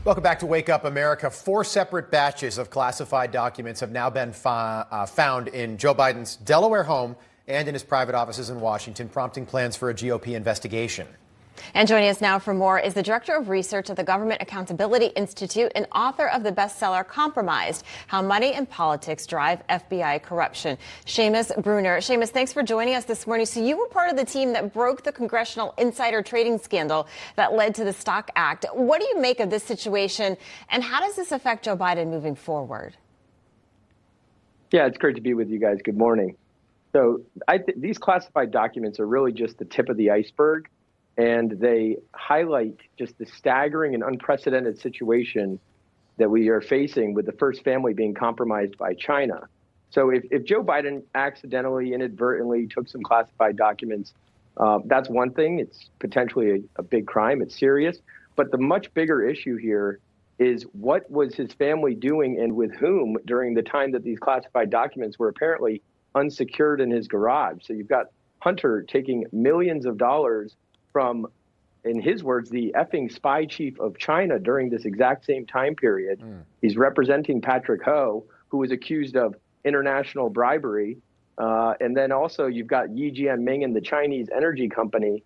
Welcome back to Wake Up America. 4 separate batches of classified documents have now been found in Joe Biden's Delaware home and in his private offices in Washington, prompting plans for a GOP investigation. And joining us now for more is the director of research at the Government Accountability Institute and author of the bestseller Compromised: How Money and Politics Drive FBI Corruption, Seamus Bruner. Seamus, thanks for joining us this morning. So you were part of the team that broke the congressional insider trading scandal that led to the Stock Act. What do you make of this situation, and how does this affect Joe Biden moving forward? Yeah, it's great to be with you guys. Good morning. So these classified documents are really just the tip of the iceberg. And they highlight just the staggering and unprecedented situation that we are facing with the first family being compromised by China. So if Joe Biden accidentally, inadvertently took some classified documents, that's one thing. It's potentially a big crime. It's serious. But the much bigger issue here is what was his family doing and with whom during the time that these classified documents were apparently unsecured in his garage. So you've got Hunter taking millions of dollars from, in his words, the effing spy chief of China during this exact same time period. He's representing Patrick Ho, who was accused of international bribery. And then also you've got Yi Jianming and the Chinese energy company.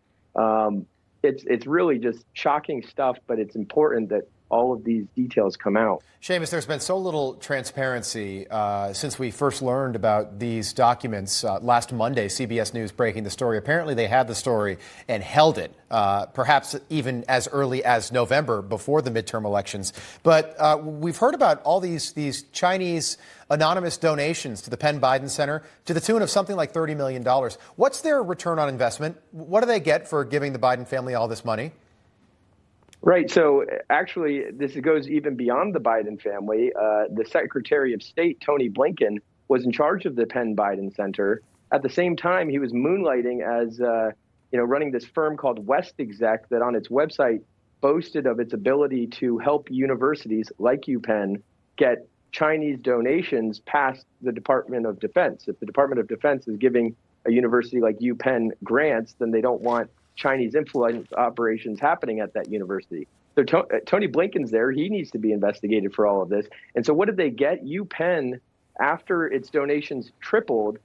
It's really just shocking stuff, but it's important that all of these details come out. Seamus, there's been so little transparency since we first learned about these documents last Monday. CBS News breaking the story. Apparently they had the story and held it, perhaps even as early as November before the midterm elections. But we've heard about all these Chinese anonymous donations to the Penn Biden Center to the tune of something like $30 million. What's their return on investment? What do they get for giving the Biden family all this money? Right. So actually, this goes even beyond the Biden family. The Secretary of State, Tony Blinken, was in charge of the Penn Biden Center. At the same time, he was moonlighting as, running this firm called West Exec that on its website boasted of its ability to help universities like UPenn get Chinese donations past the Department of Defense. If the Department of Defense is giving a university like UPenn grants, then they don't want Chinese influence operations happening at that university. So Tony Blinken's there. He needs to be investigated for all of this. And so what did they get? UPenn, after its donations tripled,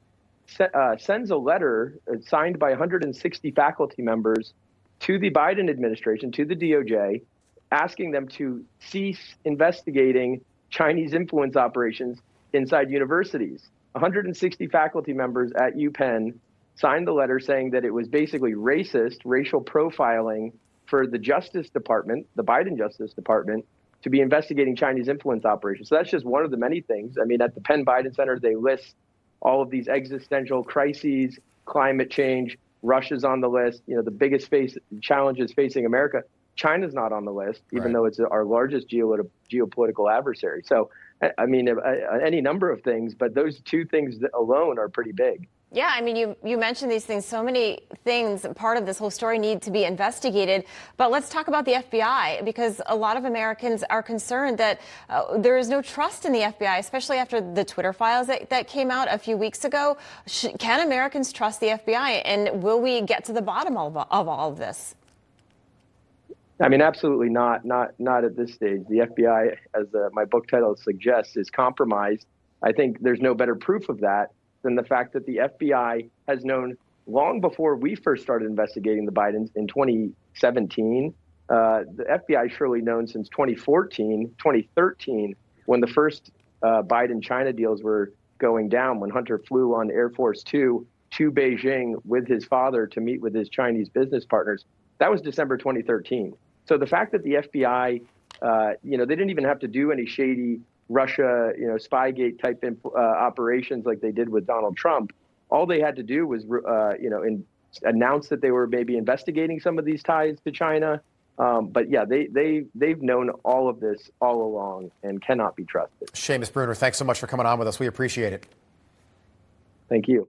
sends a letter signed by 160 faculty members to the Biden administration, to the DOJ, asking them to cease investigating Chinese influence operations inside universities. 160 faculty members at UPenn signed the letter saying that it was basically racist, racial profiling for the Justice Department, the Biden Justice Department, to be investigating Chinese influence operations. So that's just one of the many things. I mean, at the Penn Biden Center, they list all of these existential crises, climate change, Russia's on the list, the biggest challenges facing America. China's not on the list, even though it's our largest geopolitical adversary. So, I mean, any number of things, but those two things alone are pretty big. Yeah, I mean, you mentioned these things. So many things, part of this whole story, need to be investigated. But let's talk about the FBI, because a lot of Americans are concerned that there is no trust in the FBI, especially after the Twitter files that came out a few weeks ago. Can Americans trust the FBI, and will we get to the bottom of all of this? I mean, absolutely not at this stage. The FBI, as my book title suggests, is compromised. I think there's no better proof of that than the fact that the FBI has known long before we first started investigating the Bidens in 2017. The FBI surely known since 2014, 2013, when the first Biden-China deals were going down, when Hunter flew on Air Force Two to Beijing with his father to meet with his Chinese business partners. That was December 2013. So the fact that the FBI, they didn't even have to do any shady Russia, Spygate type operations like they did with Donald Trump. All they had to do was, announce that they were maybe investigating some of these ties to China. But yeah, they've known all of this all along and cannot be trusted. Seamus Bruner, thanks so much for coming on with us. We appreciate it. Thank you.